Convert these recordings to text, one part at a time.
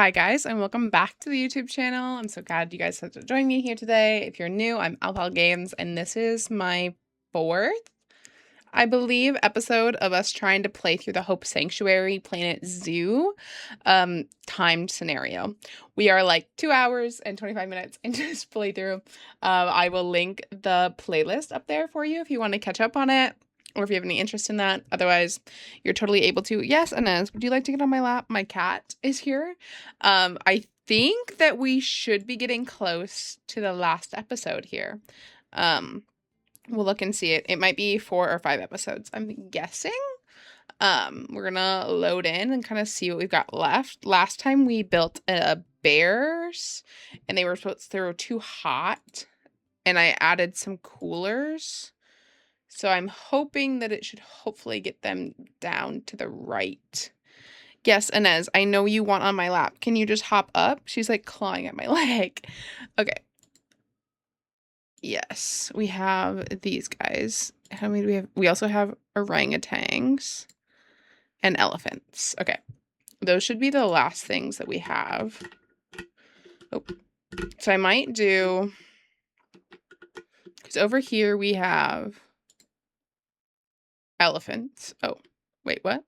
Hi guys, and welcome back to the YouTube channel. I'm so glad you guys have to join me here today. If you're new, I'm Alpal Games, and this is my fourth, I believe, episode of us trying to play through the Hope Sanctuary Planet Zoo timed scenario. We are like 2 hours and 25 minutes into this playthrough. I will link the playlist up there for you if you want to catch up on it, or if you have any interest in that. Otherwise, you're totally able to. Yes, Inez, would you like to get on my lap? My cat is here. I think that we should be getting close to the last episode here. We'll look and see it. It might be 4 or 5 episodes, I'm guessing. We're gonna load in and kind of see what we've got left. Last time we built bears, and they were too hot, and I added some coolers. So I'm hoping that it should hopefully get them down to the right. Yes, Inez, I know you want on my lap. Can you just hop up? She's like clawing at my leg. Okay. Yes, we have these guys. How many do we have? We also have orangutans and elephants. Okay. Those should be the last things that we have. Oh. So I might do, because over here we have elephants. Oh, wait, what?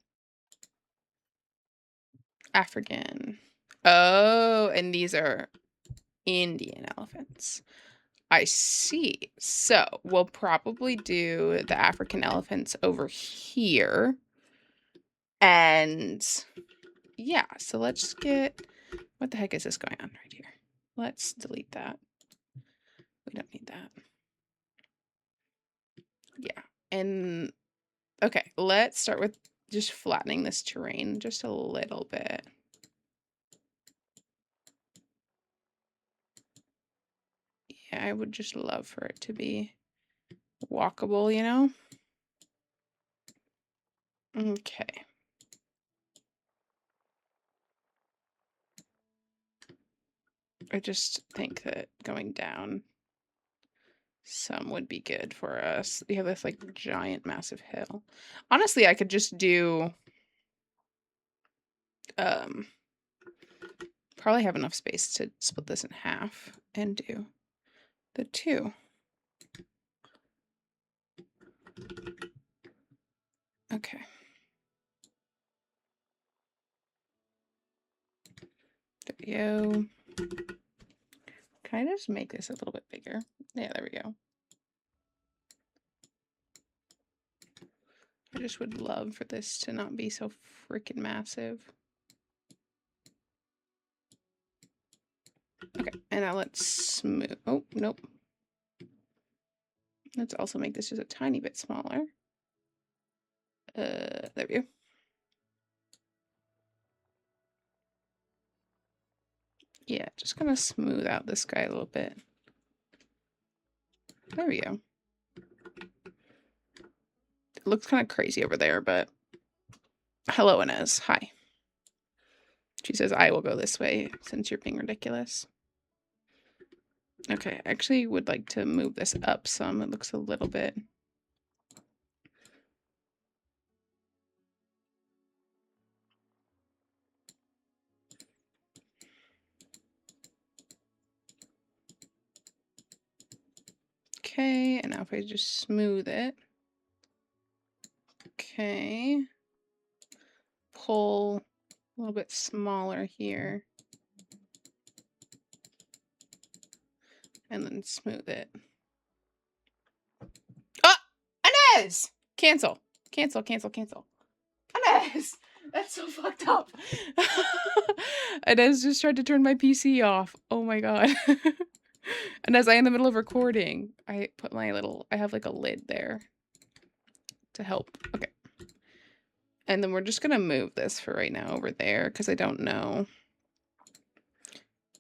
African. Oh, and these are Indian elephants. I see. So we'll probably do the African elephants over here. And yeah, so let's get, what the heck is this going on right here? Let's delete that. We don't need that. Yeah. And okay, let's start with just flattening this terrain just a little bit. Yeah, I would just love for it to be walkable, you know? Okay. I just think that going down some would be good for us. We have this like giant massive hill. Honestly, I could just do probably have enough space to split this in half and do the 2. Okay. There we go. Can I just make this a little bit bigger? Yeah, there we go. I just would love for this to not be so freaking massive. Okay, and now let's smooth. Oh, nope. Let's also make this just a tiny bit smaller. There we go. Yeah, just gonna smooth out this guy a little bit. There we go. It looks kind of crazy over there, but hello, Inez. Hi. She says, I will go this way since you're being ridiculous. Okay, I actually would like to move this up some. It looks a little bit. Okay, and now if I just smooth it. Okay. Pull a little bit smaller here. And then smooth it. Oh! Inez! Cancel. Cancel, cancel, cancel. Inez! That's so fucked up. Inez just tried to turn my PC off. Oh my god. And as I in the middle of recording, I put my little, I have like a lid there to help. Okay. And then we're just gonna move this for right now over there because I don't know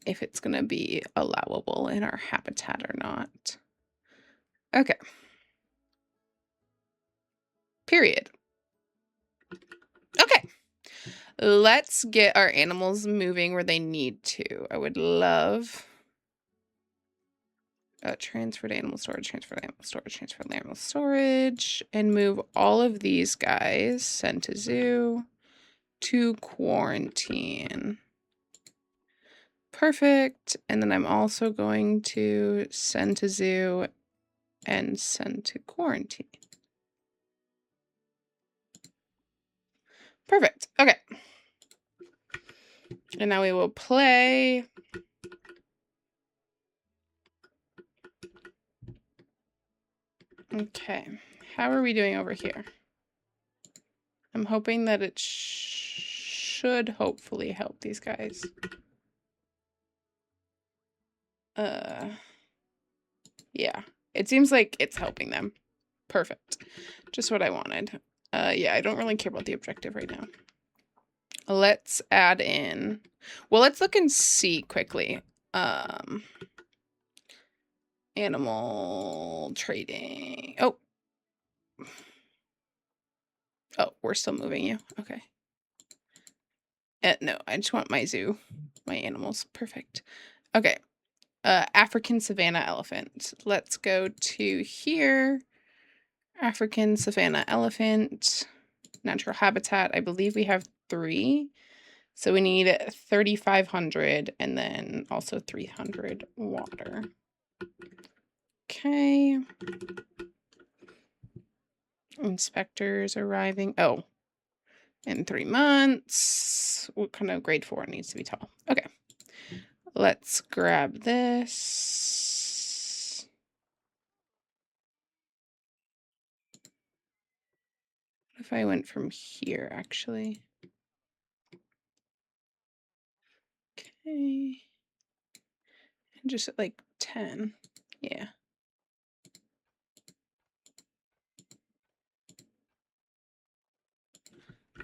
if it's gonna be allowable in our habitat or not. Okay. Period. Okay. Let's get our animals moving where they need to. I would love transfer to animal storage, transfer to animal storage, transfer to animal storage, and move all of these guys, send to zoo, to quarantine. Perfect. And then I'm also going to send to zoo and send to quarantine. Perfect. Okay. And now we will play. Okay. How are we doing over here? I'm hoping that it should hopefully help these guys. Yeah. It seems like it's helping them. Perfect. Just what I wanted. Yeah, I don't really care about the objective right now. Let's add in. Well, let's look and see quickly. Animal trading. Oh. Oh, we're still moving you. Okay. No, I just want my zoo. My animals. Perfect. Okay. African savanna elephant. Let's go to here. African savanna elephant. Natural habitat. I believe we have 3. So we need 3,500 and then also 300 water. Okay. Inspectors arriving. Oh, in 3 months. What kind of grade 4 needs to be tall? Okay. Let's grab this. What if I went from here, actually? Okay. And just at like 10. Yeah.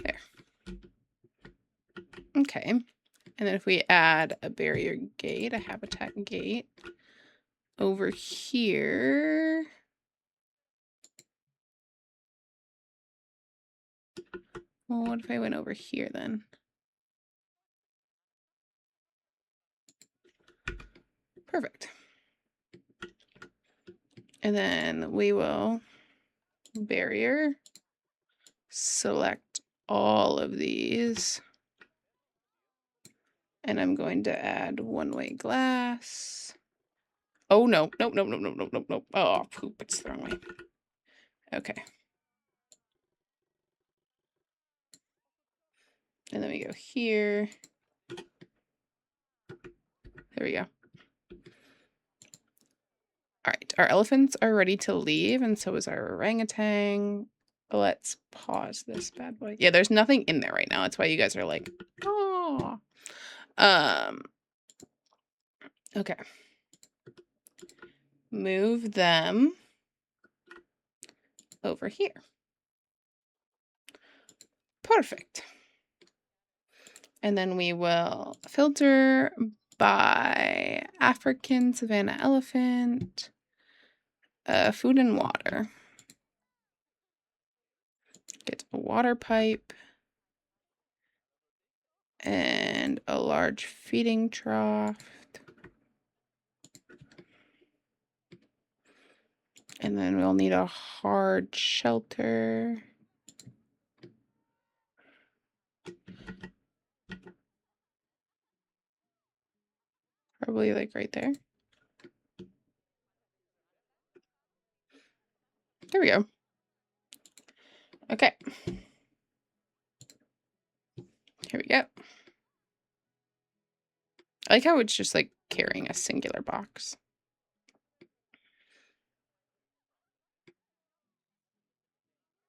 There. Okay. And then if we add a barrier gate, a habitat gate, over here. Well, what if I went over here then? Perfect. And then we will barrier, select all of these. And I'm going to add one-way glass. Oh, no. Nope, nope, nope, nope, nope, nope, nope. Oh, poop. It's the wrong way. Okay. And then we go here. There we go. All right. Our elephants are ready to leave, and so is our orangutan. Let's pause this bad boy. Yeah, there's nothing in there right now. That's why you guys are like, oh. Okay. Move them over here. Perfect. And then we will filter by African savanna elephant, food and water. Get a water pipe and a large feeding trough. And then we'll need a hard shelter. Probably like right there. There we go. Okay. Here we go. I like how it's just like carrying a singular box.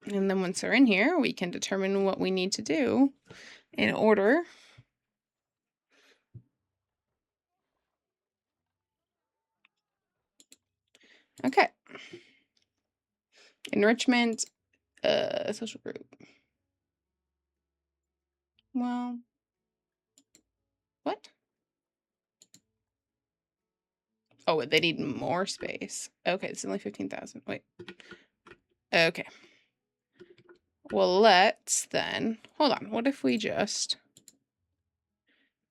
And then once they're in here, we can determine what we need to do in order. Okay. Enrichment, social group. Well, what? Oh, they need more space. Okay, it's only 15,000. Wait. Okay. Well, let's then, hold on. What if we just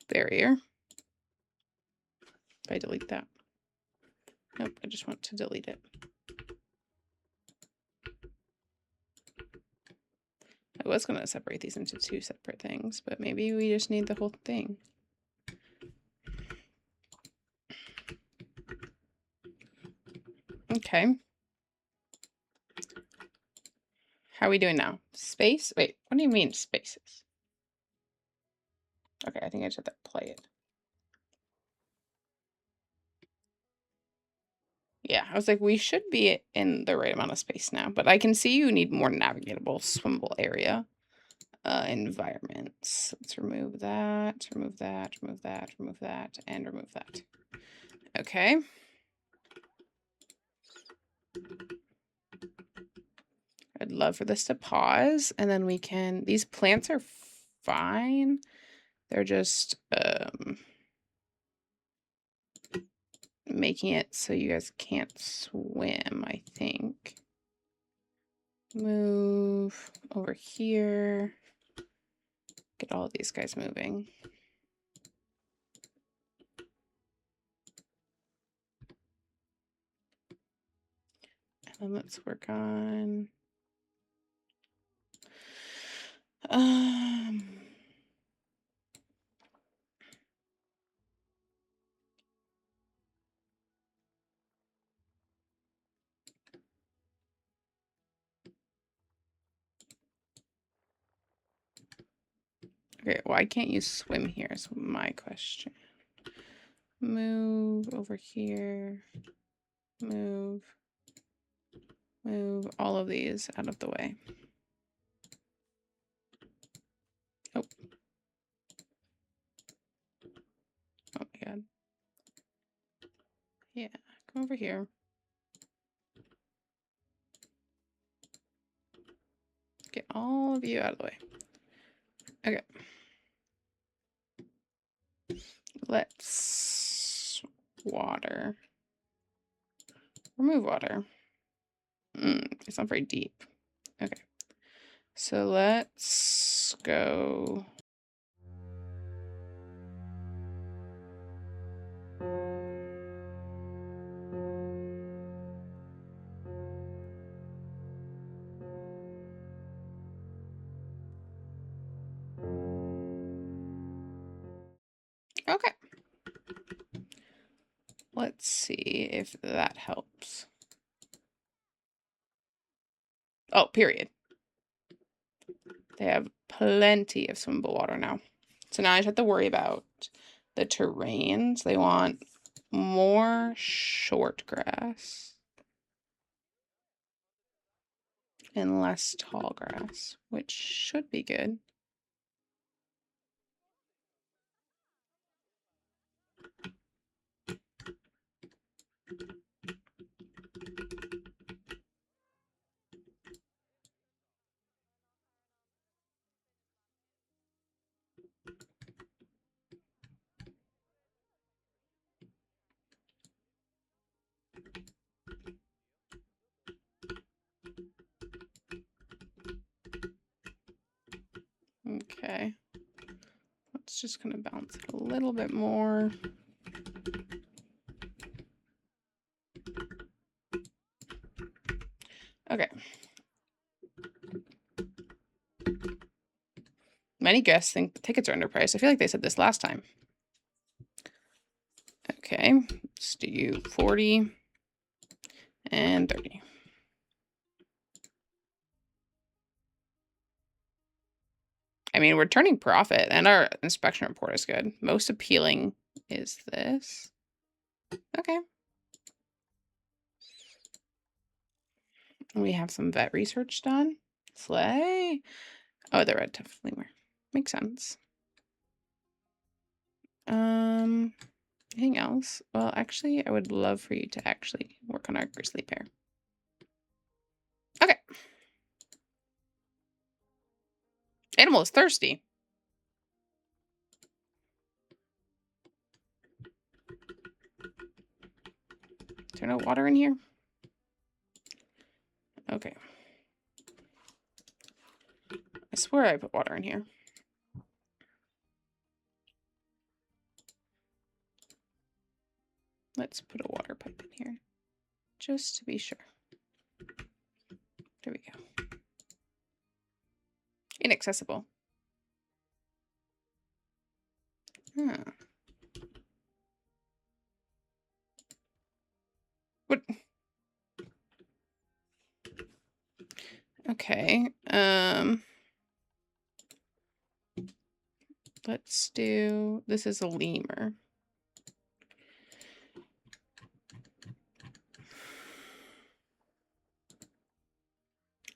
barrier? If I delete that. Nope, I just want to delete it. I was going to separate these into 2 separate things, but maybe we just need the whole thing. Okay. How are we doing now? Space? Wait, what do you mean spaces? Okay, I think I just have to play it. Yeah, I was like, we should be in the right amount of space now, but I can see you need more navigatable, swimmable area. Environments. Let's remove that, remove that, remove that, remove that, and remove that. Okay. I'd love for this to pause, and then we can, these plants are fine. They're just making it so you guys can't swim, I think. Move over here. Get all of these guys moving. And then let's work on okay, why can't you swim here is my question. Move over here. Move all of these out of the way. Oh. Oh my god. Yeah, come over here. Get all of you out of the way. Okay. Let's water. Remove water. It's not very deep. Okay. So let's go. Okay. Let's see if that helps. Oh, period. They have plenty of swimmable water now. So now I just have to worry about the terrains. They want more short grass and less tall grass, which should be good. Okay. Let's just kind of bounce it a little bit more. Okay. Many guests think the tickets are underpriced. I feel like they said this last time. Okay, let's do 40 and 30. I mean, we're turning profit and our inspection report is good. Most appealing is this. Okay. We have some vet research done. Slay. Oh, the red definitely more. Makes sense. Anything else? Well, actually, I would love for you to actually work on our grizzly bear. Okay. Animal is thirsty. Is there no water in here? Okay. I swear I put water in here. Let's put a water pipe in here, just to be sure. There we go. Inaccessible. Huh. What? Okay. Let's do, this is a lemur.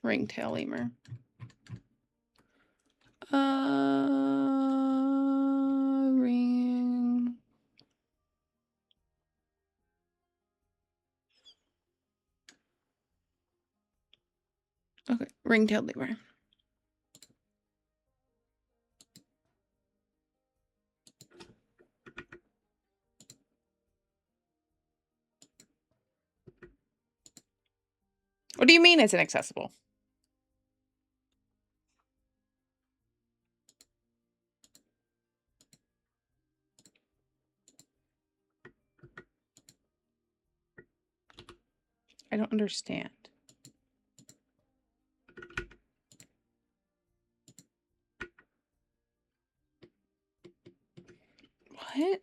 Ringtail lemur. Ring. Okay, ring-tailed lemur. What do you mean it's inaccessible? I don't understand. What?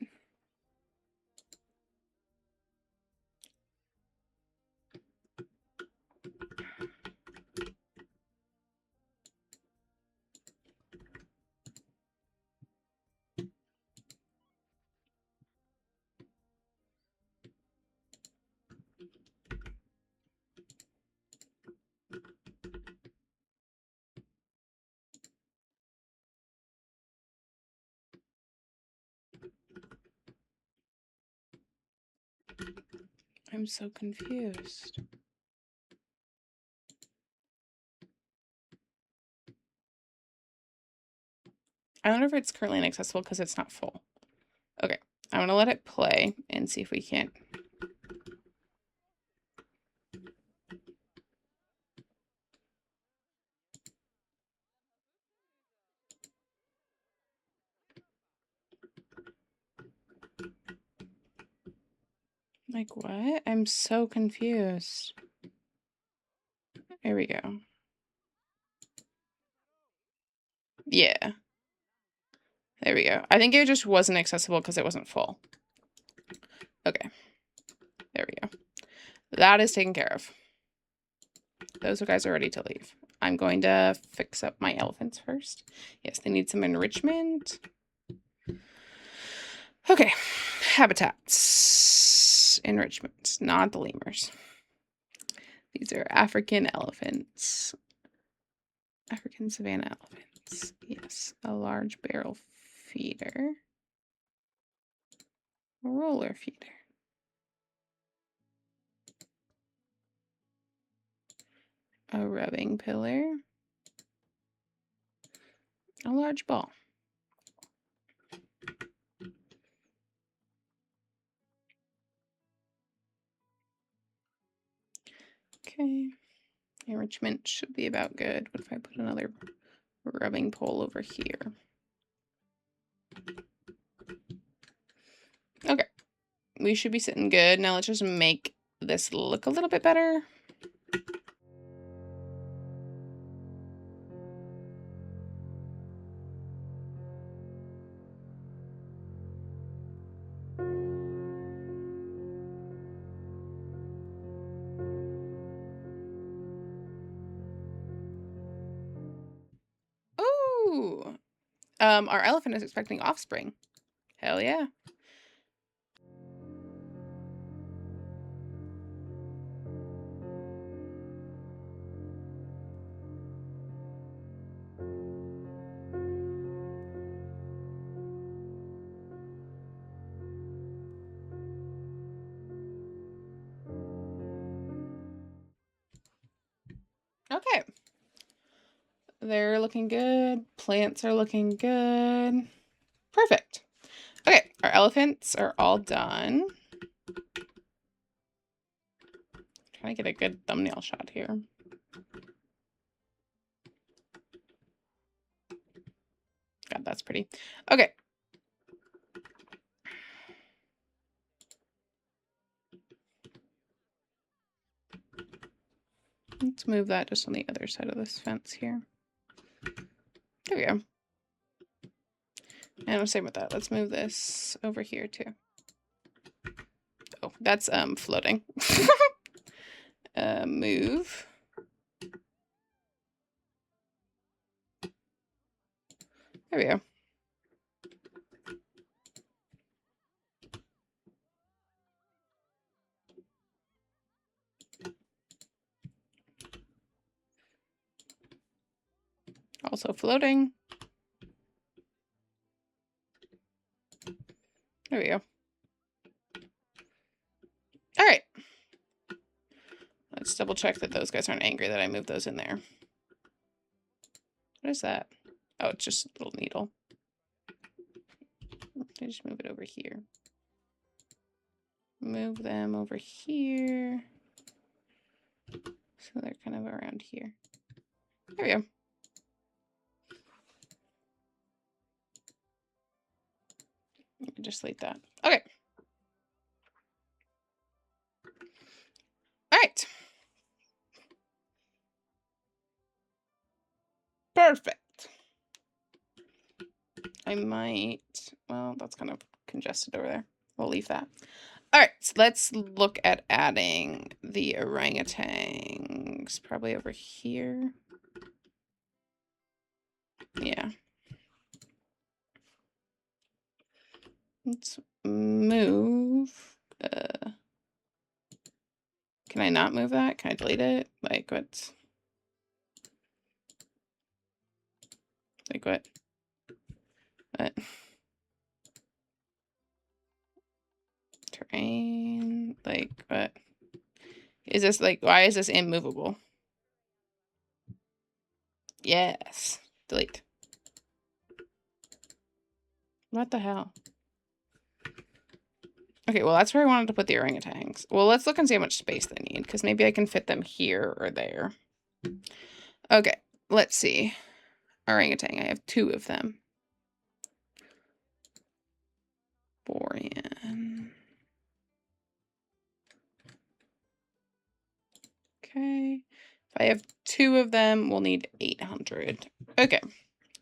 I'm so confused. I wonder if it's currently inaccessible because it's not full. Okay, I'm gonna let it play and see if we can't. Like what? I'm so confused. There we go. Yeah. There we go. I think it just wasn't accessible because it wasn't full. Okay. There we go. That is taken care of. Those guys are ready to leave. I'm going to fix up my elephants first. Yes, they need some enrichment. Okay. Habitats. Enrichment, not the lemurs. These are African elephants. African savanna elephants. Yes. A large barrel feeder. A roller feeder. A rubbing pillar. A large ball. Okay. Enrichment should be about good. What if I put another rubbing pole over here? Okay. We should be sitting good. Now let's just make this look a little bit better. Ooh. Our elephant is expecting offspring. Hell yeah. Okay. They're looking good. Plants are looking good. Perfect. Okay, our elephants are all done. Trying to get a good thumbnail shot here. God, that's pretty. Okay. Let's move that just on the other side of this fence here. There we go. And I'm same with that. Let's move this over here too. Oh, that's floating. Move. There we go. Also floating. There we go. All right. Let's double check that those guys aren't angry that I moved those in there. What is that? Oh, it's just a little needle. I just move it over here. Move them over here. So they're kind of around here. There we go. You can just delete that. Okay. All right. Perfect. I might, well, that's kind of congested over there. We'll leave that. All right, so let's look at adding the orangutans. Probably over here. Yeah. Let's move. Can I not move that? Can I delete it? Like what? Like what? What? Terrain? Like what? Is this like, why is this immovable? Yes. Delete. What the hell? Okay, well, that's where I wanted to put the orangutans. Well, let's look and see how much space they need, because maybe I can fit them here or there. Okay, let's see. Orangutan, I have 2 of them. Borean. Okay. If I have 2 of them, we'll need 800. Okay.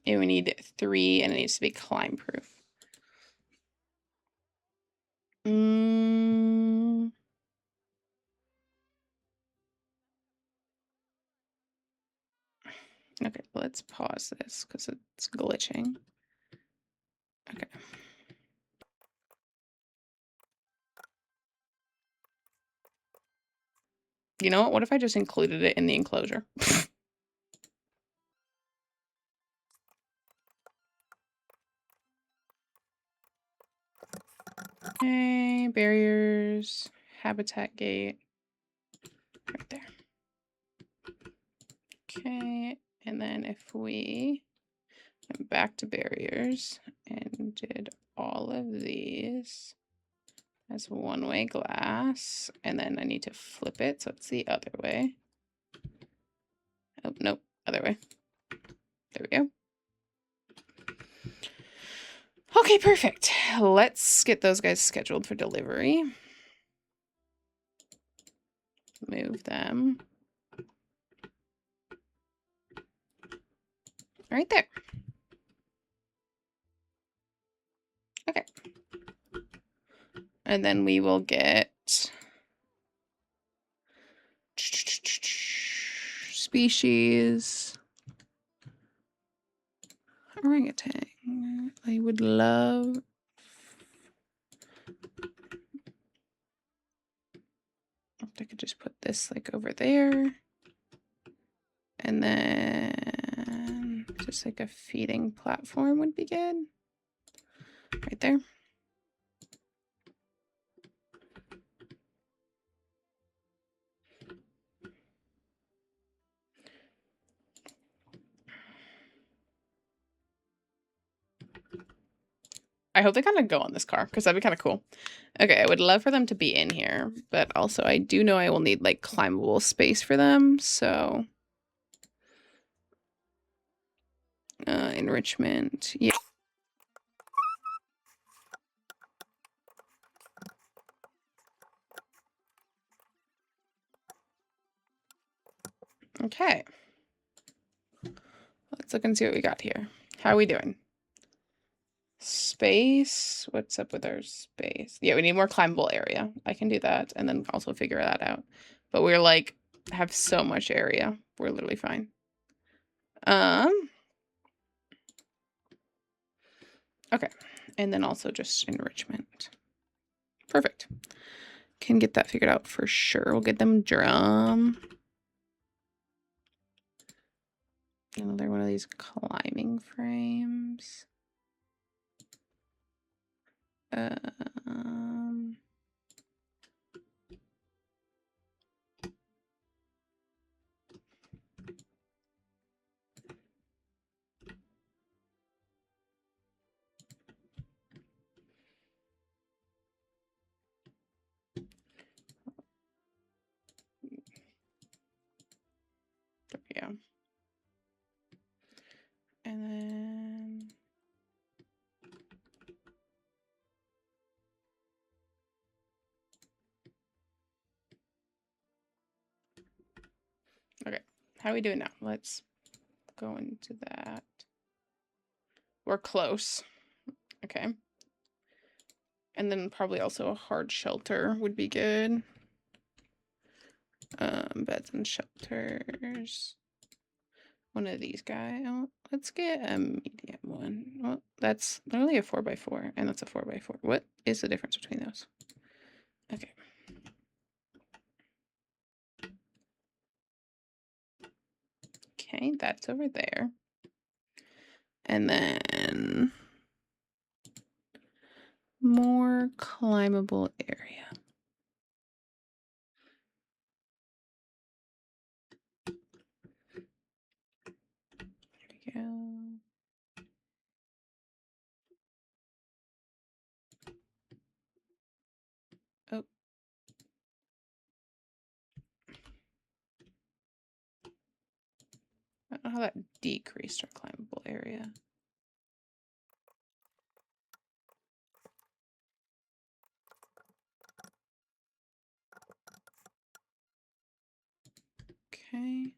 And we need 3, and it needs to be climb proof. Okay, let's pause this because it's glitching. Okay. You know what? What if I just included it in the enclosure? Okay, barriers, habitat gate, right there. Okay, and then if we went back to barriers and did all of these as one-way glass, and then I need to flip it so it's the other way. Oh, nope, other way. There we go. Okay, perfect. Let's get those guys scheduled for delivery. Move them. Right there. Okay. And then we will get species. Orangutan. I would love. I could just put this like over there. And then just like a feeding platform would be good. Right there. I hope they kind of go on this car because that'd be kind of cool. Okay, I would love for them to be in here, but also I do know I will need like climbable space for them, so enrichment. Yeah. Okay. Let's look and see what we got here. How are we doing? Space. What's up with our space? Yeah, we need more climbable area. I can do that and then also figure that out. But we're like, have so much area. We're literally fine. Okay, and then also just enrichment. Perfect. Can get that figured out for sure. We'll get them drum. Another one of these climbing frames. Yeah. And then okay, how are we doing now? Let's go into that. We're close. Okay. And then probably also a hard shelter would be good. Beds and shelters. One of these guys. Oh, let's get a medium one. Well, that's literally a 4x4, and that's a 4x4. What is the difference between those? Okay. Okay, that's over there. And then more climbable area. There we go. Oh. I don't know how that decreased our climbable area. Okay.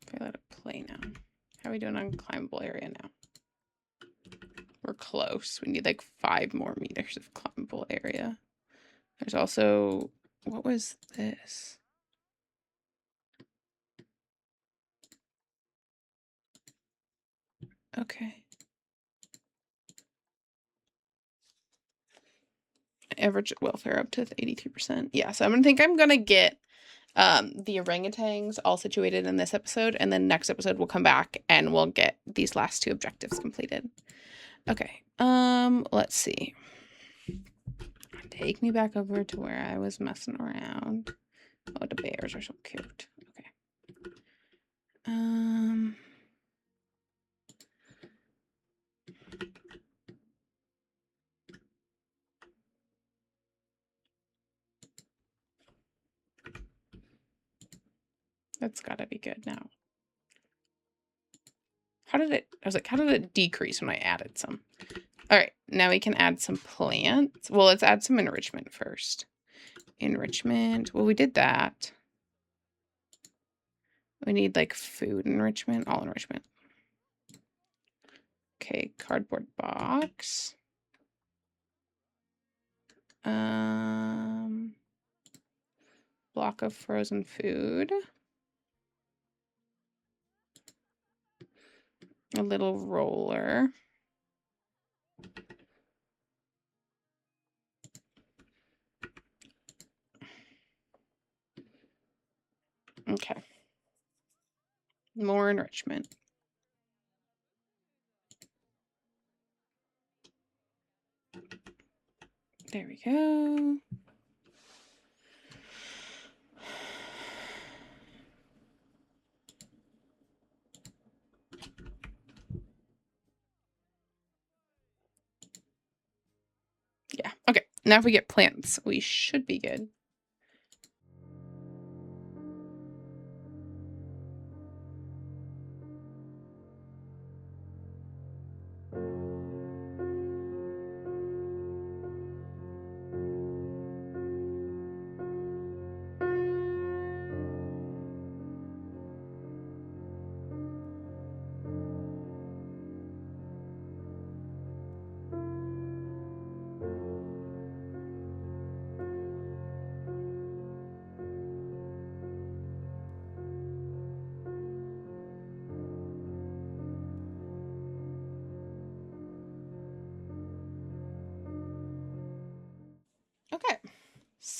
Okay, let it play now. How are we doing on climbable area now? We're close. We need like 5 more meters of climbable area. There's also, what was this? Okay. Average welfare up to 83%. Yeah, so I'm gonna get the orangutans all situated in this episode, and then next episode we'll come back and we'll get these last 2 objectives completed. Okay. Let's see. Take me back over to where I was messing around. Oh, the bears are so cute. Okay. That's gotta be good now. How did it decrease when I added some? All right, now we can add some plants. Well, let's add some enrichment first. Enrichment. Well, we did that. We need like food enrichment, all enrichment. Okay, cardboard box. Block of frozen food. A little roller. Okay. More enrichment. There we go. Yeah, okay. Now if we get plants, we should be good.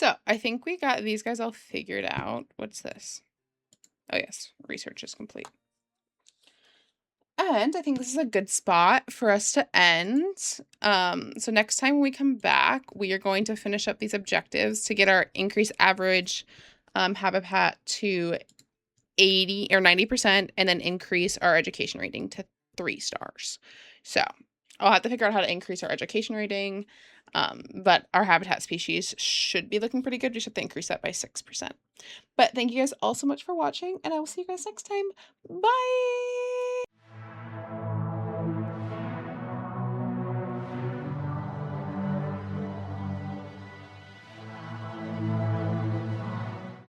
So I think we got these guys all figured out. What's this? Oh yes, research is complete. And I think this is a good spot for us to end. So next time we come back, we are going to finish up these objectives to get our increased average habitat to 80 or 90% and then increase our education rating to 3 stars. So I'll have to figure out how to increase our education rating, but our habitat species should be looking pretty good. We should have to increase that by 6%. But thank you guys all so much for watching, and I will see you guys next time. Bye!